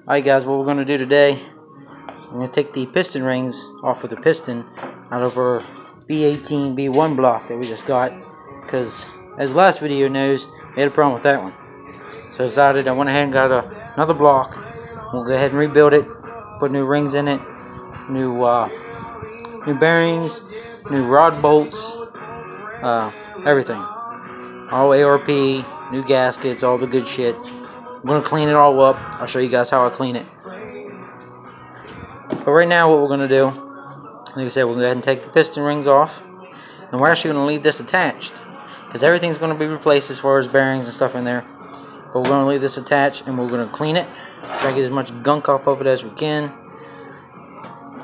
Alright guys, what we're going to do today, I'm going to take the piston rings off of the piston out of our B18 B1 block that we just got, because as the last video knows, we had a problem with that one. So I decided I went ahead and got another block. We'll go ahead and rebuild it, put new rings in it, new bearings, new rod bolts, everything. All ARP, new gaskets, all the good shit. I'm going to clean it all up. I'll show you guys how I clean it. But right now what we're going to do, like I said, we're going to go ahead and take the piston rings off. And we're actually going to leave this attached, because everything's going to be replaced as far as bearings and stuff in there. But we're going to leave this attached and we're going to clean it. Try to get as much gunk off of it as we can.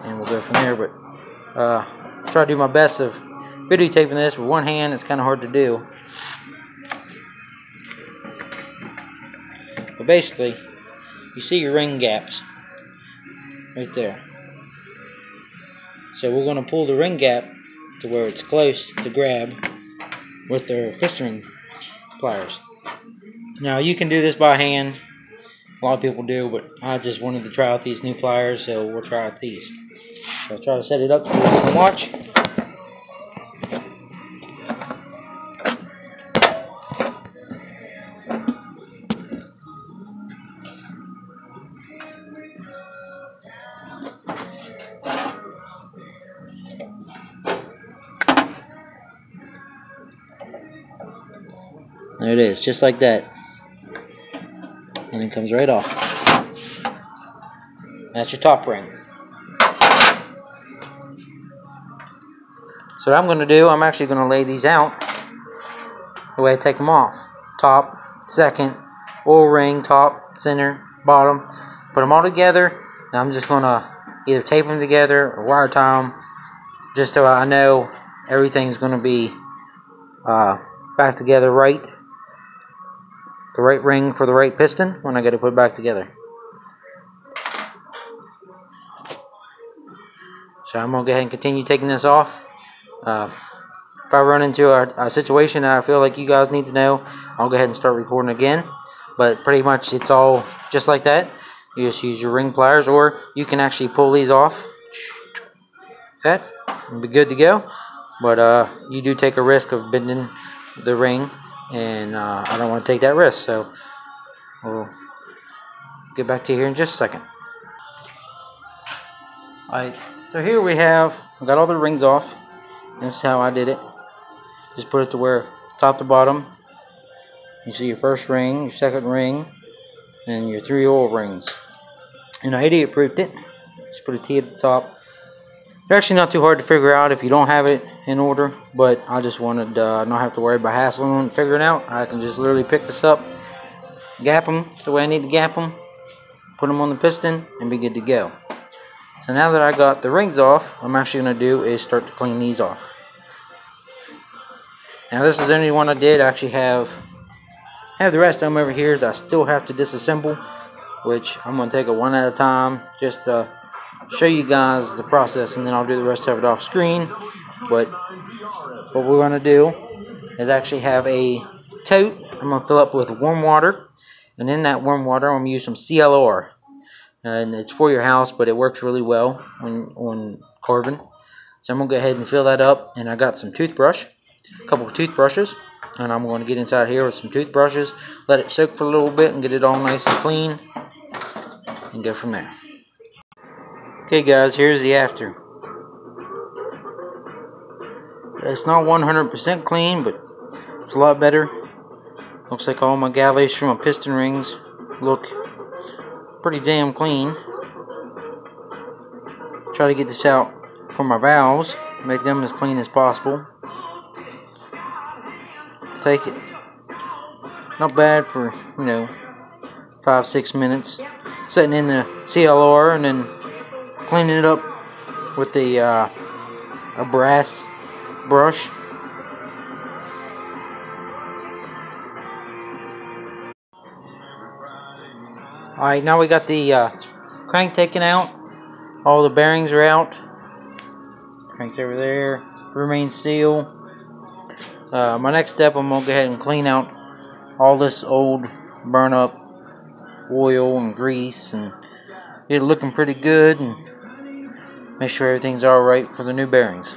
And we'll go from there. But try to do my best of videotaping this with one hand. It's kind of hard to do. But basically, you see your ring gaps right there. So we're going to pull the ring gap to where it's close to grab with our piston ring pliers. Now you can do this by hand. A lot of people do, but I just wanted to try out these new pliers, so we'll try out these. So I'll try to set it up so you can watch. There it is, just like that. And it comes right off. That's your top ring. So what I'm going to do, I'm actually going to lay these out the way I take them off. Top, second, oil ring, top, center, bottom. Put them all together. And I'm just going to either tape them together or wire tie them, just so I know everything's going to be back together right. The right ring for the right piston when I get to put it back together. So I'm going to go ahead and continue taking this off. If I run into a situation that I feel like you guys need to know, I'll go ahead and start recording again. But pretty much it's all just like that. You just use your ring pliers, or you can actually pull these off. That and be good to go. But you do take a risk of bending the ring. And I don't want to take that risk, so we'll get back to you here in just a second. Alright, so here we have, I got all the rings off. This is how I did it. Just put it to where top to bottom. You see your first ring, your second ring, and your 3 oil rings. And I idiot proofed it. Just put a T at the top. They're actually not too hard to figure out if you don't have it in order, but I just wanted to not have to worry about hassling and figuring it out. I can just literally pick this up, gap them the way I need to gap them, put them on the piston, and be good to go. So now that I got the rings off, what I'm actually going to do is start to clean these off. Now this is the only one I did. I actually have the rest of them over here that I still have to disassemble, which I'm going to take it one at a time, just to show you guys the process, and then I'll do the rest of it off screen. But what we're going to do is actually have a tote. I'm going to fill up with warm water, and in that warm water I'm going to use some CLR, and it's for your house, but it works really well on carving. So I'm going to go ahead and fill that up, and I got some toothbrush, a couple of toothbrushes, and I'm going to get inside here with some toothbrushes, let it soak for a little bit and get it all nice and clean, and go from there. Okay guys, here's the after. It's not 100% clean, but it's a lot better. Looks like all my galleys from my piston rings look pretty damn clean. Try to get this out for my valves, make them as clean as possible. Take it. Not bad for, 5-6 minutes. Setting in the CLR and then cleaning it up with a brass brush. Alright, now we got the crank taken out. All the bearings are out. Crank's over there. Remains sealed. My next step, I'm going to go ahead and clean out all this old burn up oil and grease and get it looking pretty good and make sure everything's alright for the new bearings.